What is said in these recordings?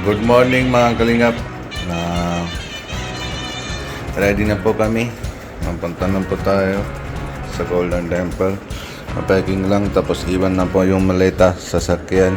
Good morning mga kalingap. Ready na po kami. Mapunta na po tayo sa Golden Temple. Packing lang tapos iwan na po yung maleta sa sakyan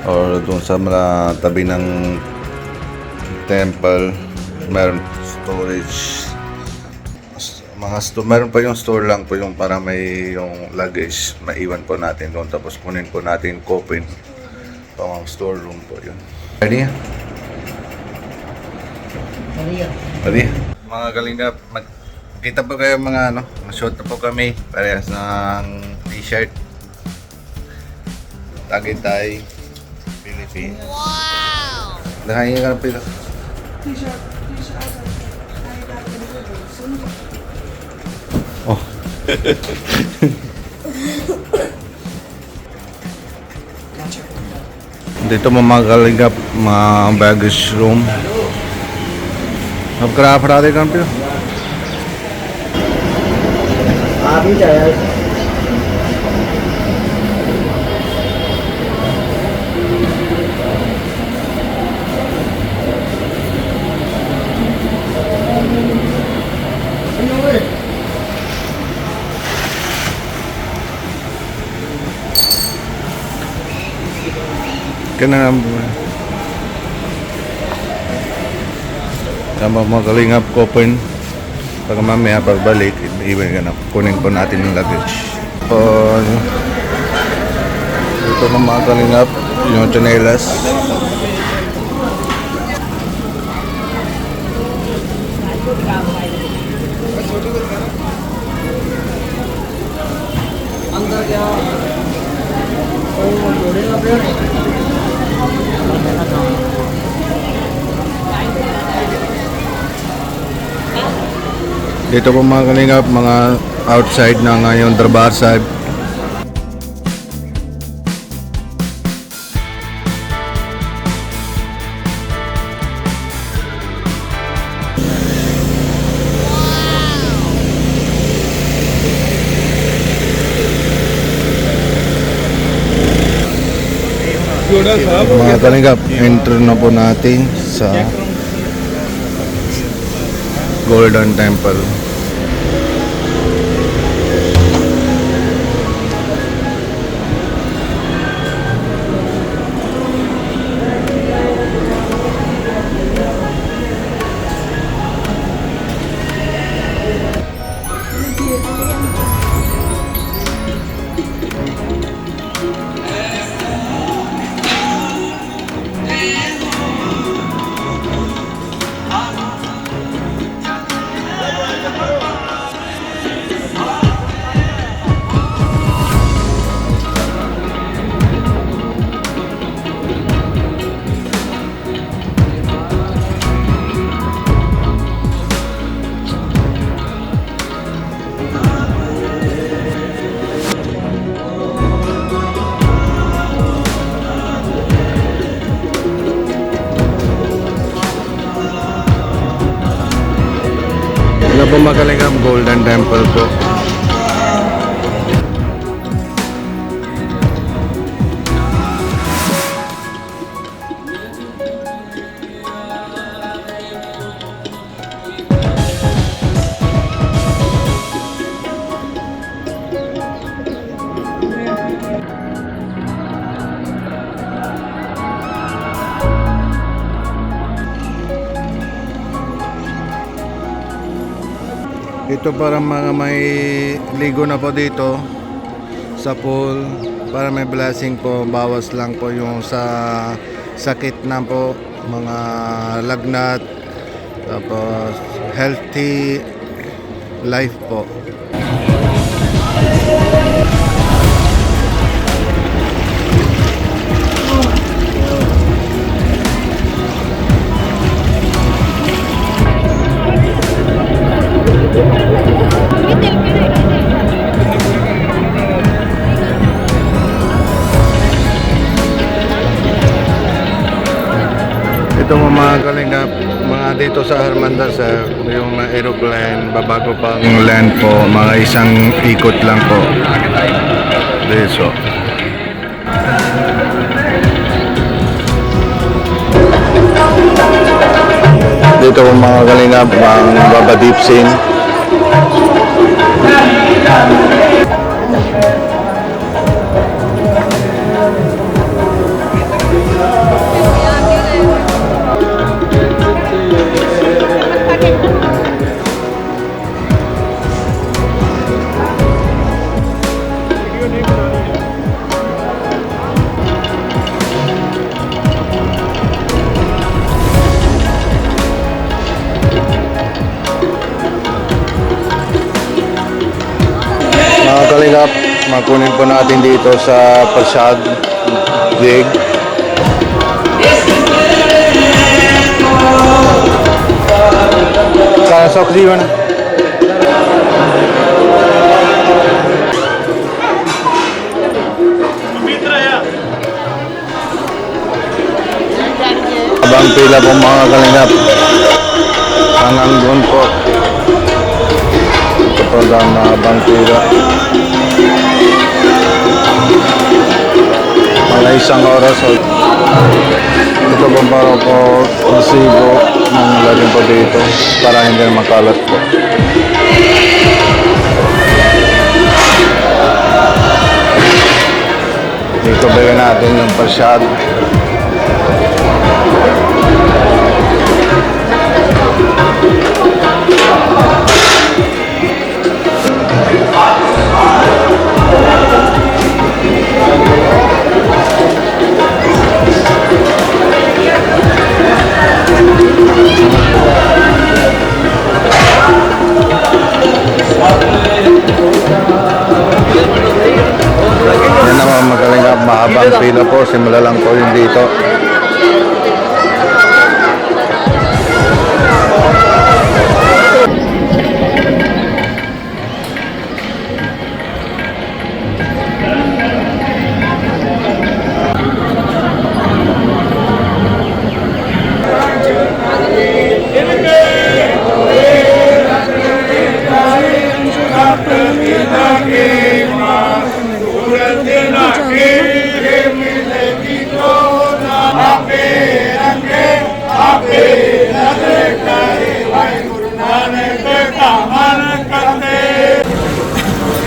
or doon sa tabi ng temple. Meron storage. Meron pa yung store lang po yung para may yung luggage. Maiwan po natin doon tapos kunin po natin coffin. Pang storeroom po yun. Ready? Ready? Mga kalingap, kita po kayo mga shot na po kami. Parehas ng t-shirt. Tagaytay, Philippines. Wow! Nakahingi ka na pila. T-shirt. Oh. Dito mga kalingap, mga baggage room. अब करा फड़ा दे काम पे आप ही जाए cái nào Tama mga kalingap, open. Pag mamaya pagbalik, iwan ka na. Kunin po natin yung luggage. Ito mga kalingap, yung chanelas. अंदर क्या जोड़ेगा फिर Dito po mga kalingap, mga outside na ngayon Darbar Sahib. Mga kalingap, enter na po natin sa Golden Temple. Ano po mga kalingap, Golden Temple po. Ito para mga may ligo na po dito sa pool para may blessing po, bawas lang po yung sa sakit na po, mga lagnat, tapos healthy life po. Ito mga kalingap, mga dito sa Harmandan sa yung aeroplane, babago pang land po, mga isang ikot lang po. Dito. Dito po mga kalingap, ang Baba Deep Scene. Mga kalingap, makunin po natin dito sa Prasad Dig. Kaya sa oksiyo na. Abang pila po mga kalingap. Hanggang doon po. Kapag ang abang pila. Mga isang oras o ito po para po resibo ng lagyan po dito para hindi makalat po. Dito ba natin yung Prasad. Yan naman magalingap, mahabang pila po, simula lang po yung dito.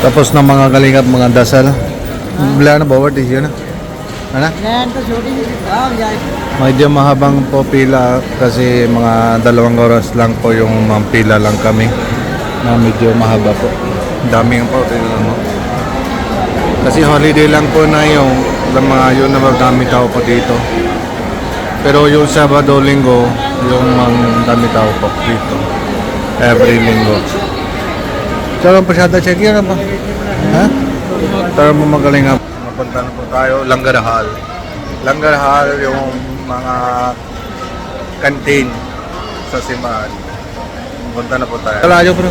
Tapos ng mga kalingap, mga dasal. Wala na bawat yun na. Ano? Medyo mahabang po pila kasi mga 2 oras lang po yung mga pila lang kami na medyo mahaba po. Daming po mo. Kasi holiday lang po na yung mga yun na magdami tao po dito. Pero yung Sabado, Linggo, yung mga dami tao po dito. Every Linggo. Saan ang pasyada check yun ba? Ha? Tara mo magaling nga. Mapunta na po tayo, Langarhal. Langarhal yung mga kantin sa simbahan. Punta na po tayo. Talayo bro.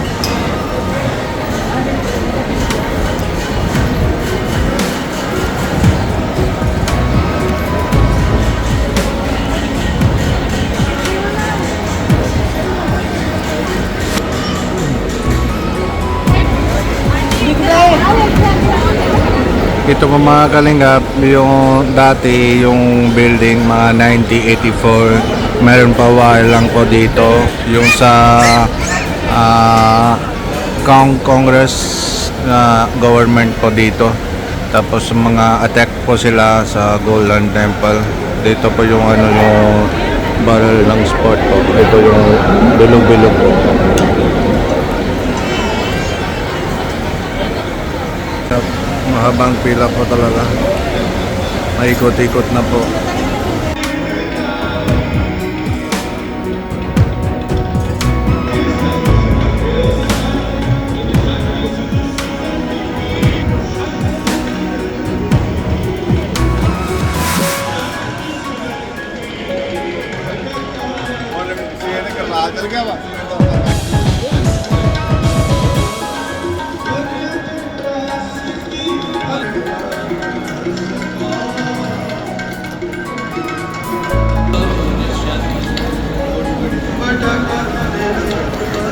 Ito po mga kalingap, yung dati yung building mga 1984, meron pa while lang po dito yung sa Congress government po dito. Tapos mga attack po sila sa Golden Temple. Dito po yung ano yung barrel ng sport po. Ito yung bilog-bilog po. Mahabang pila po talaga. Maikot-ikot na po.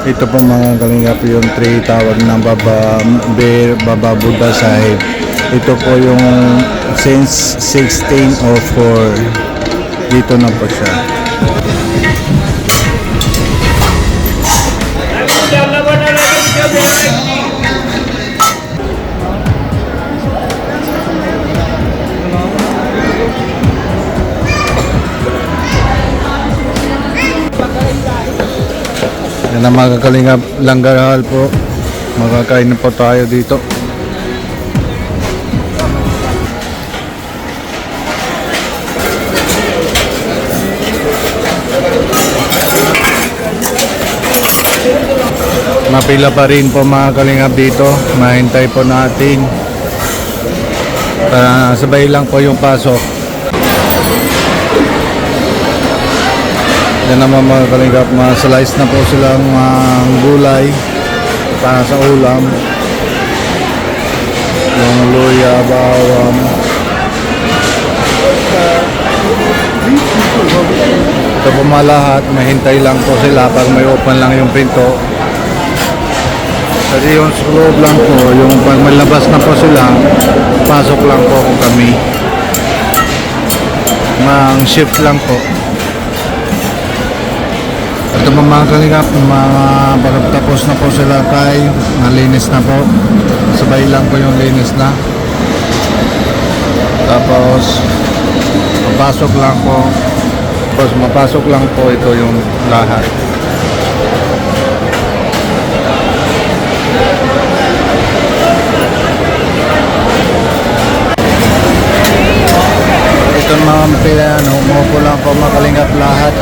Ito po mga kalingap yung 3 tawag ng Baba Buddha Sahib. Ito po yung since 1604. Dito na po siya. Yan ang mga kalingap langgaral po. Makakain na po tayo dito. Mapila pa rin po mga kalingap dito. Mahintay po natin. Para sabay lang po yung pasok. Yan naman mga kalingap, slice na po silang gulay para sa ulam. Yung luya, bawang. Ito po mga lahat, mahintay lang po sila pag may open lang yung pinto. Kasi yung sa loob lang po, yung pag malabas na po sila, pasok lang po kami. Mang shift lang po. Ito po mga kalingap, pagkatapos na po sila kay nalinis na po. Sabay lang po yung linis na. Tapos mapasok lang po. Tapos mapasok lang po ito yung lahat. Ito mga pila, umupo lang po mga kalingap lahat.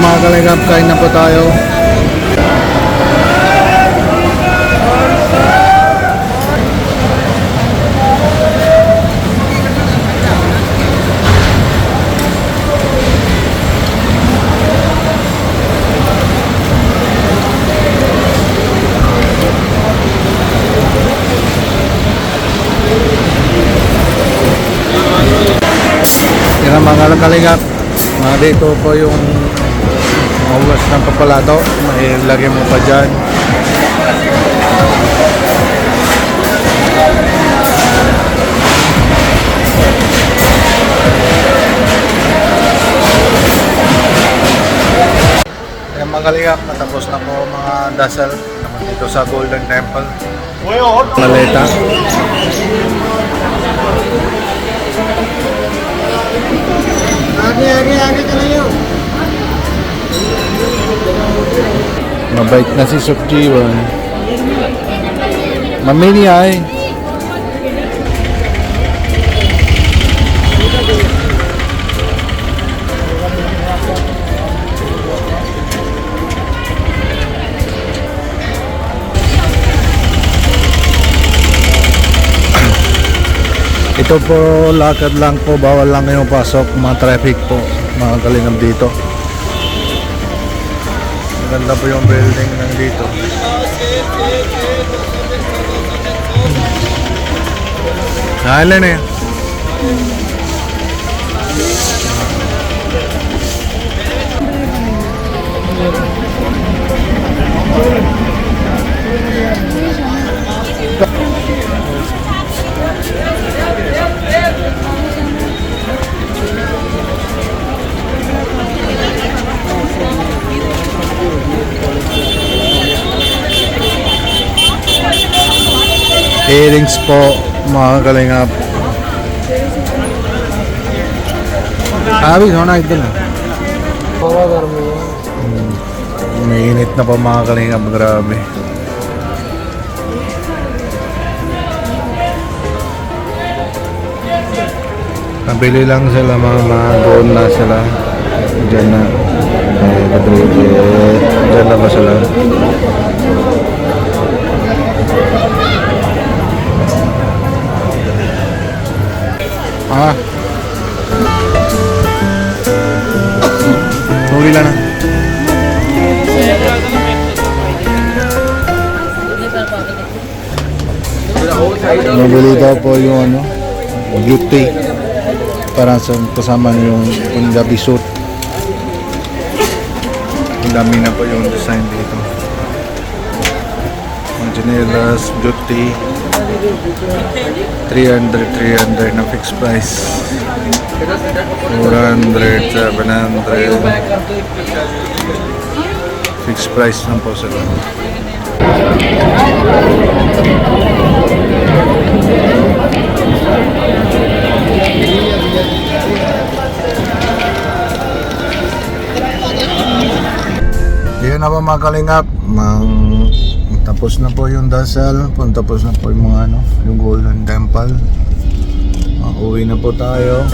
Mga kalingap, kain na po tayo. Yan ang mga kalingap. Dito po yung mahugas ng papalato, mailagay mo pa dyan. Ayan mga kalingap, natapos na po mga dasal naman dito sa Golden Temple. Maleta. आगे चलाइए Mabait na si Sukjiwan. Mamini ay. Ito po, lakad lang po, bawal lang kayong pasok, mga traffic po, mga kalingap dito. Maganda po yung building ng dito. Nailan eh. Earrings po mga kalingap. Habis होना इधर mainit na po mga kalingap, grabe. Nabili lang sila mga doon na sila. Diyan na. Diyan na ba sila? Ah. Tuloy lang na. Nabili daw po yung ano, beauty. Para sa kasama yung Punjabi suit. Ang dami na po yung design dito. Ang chinelas, beauty. 300 na fixed price. 400, 700. Fixed price lang po sila. Yun na po mga kalingap. Tapos na po yung dasal. Tapos na po yung mga ano, yung Golden Temple. Uwi na po tayo.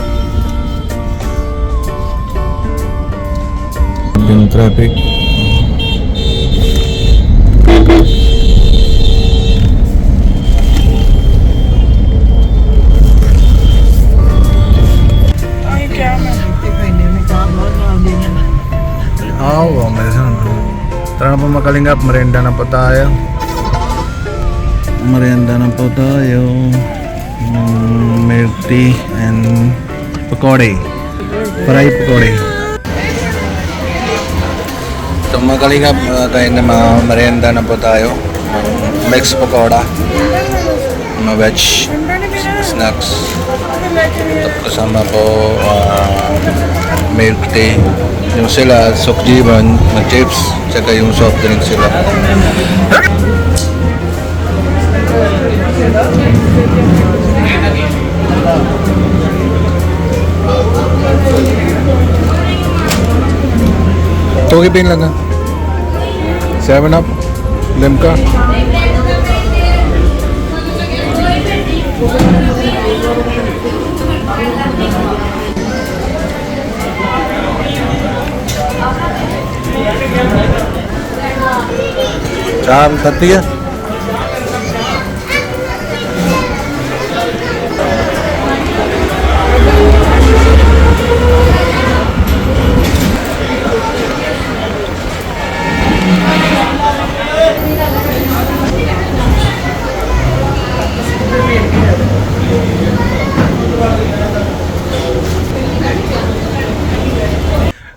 Yung traffic. Oo, meron. Tara na po makalingap, merienda na po tayo. Merienda na po tayo. Milk tea and pakode. Paray pakode. So makalingap, kain na mga merienda na po tayo. Mix pakoda. Mga veg snacks. Tapos kasama po milk tea. Yung sila, sokjiban, na chips, tsaka yung soft drink sila. Tugipin lang na. 7-Up, Limca. Cham tatiya.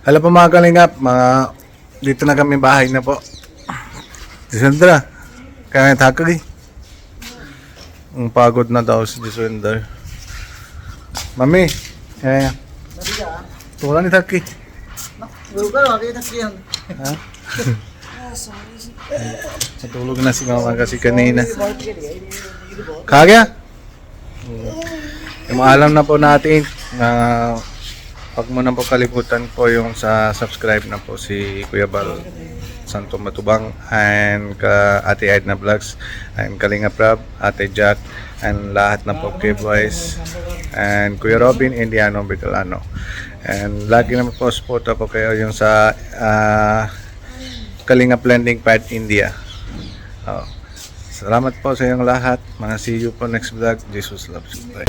Hello po mga kalingap, dito na kami bahay na po. Gisandra, kaya takag eh. Ang pagod na daw si Gisandra. Mami, kaya tulan ni Taki. Ha? Natulog na si mama kasi kanina. Kaya? Alam na po natin na huwag mo na po kalimutan po yung sa subscribe na po si Kuya Bal Santo Matubang and Ate Edna Vlogs and Kalinga Prab, Ate Jack and lahat na po K-Boys and Kuya Robin Indiano Bicolano and lagi naman po support po kayo yung sa Kalinga Blending Pad India. Salamat po sa inyong lahat. See you po next vlog. Jesus loves you. Bye.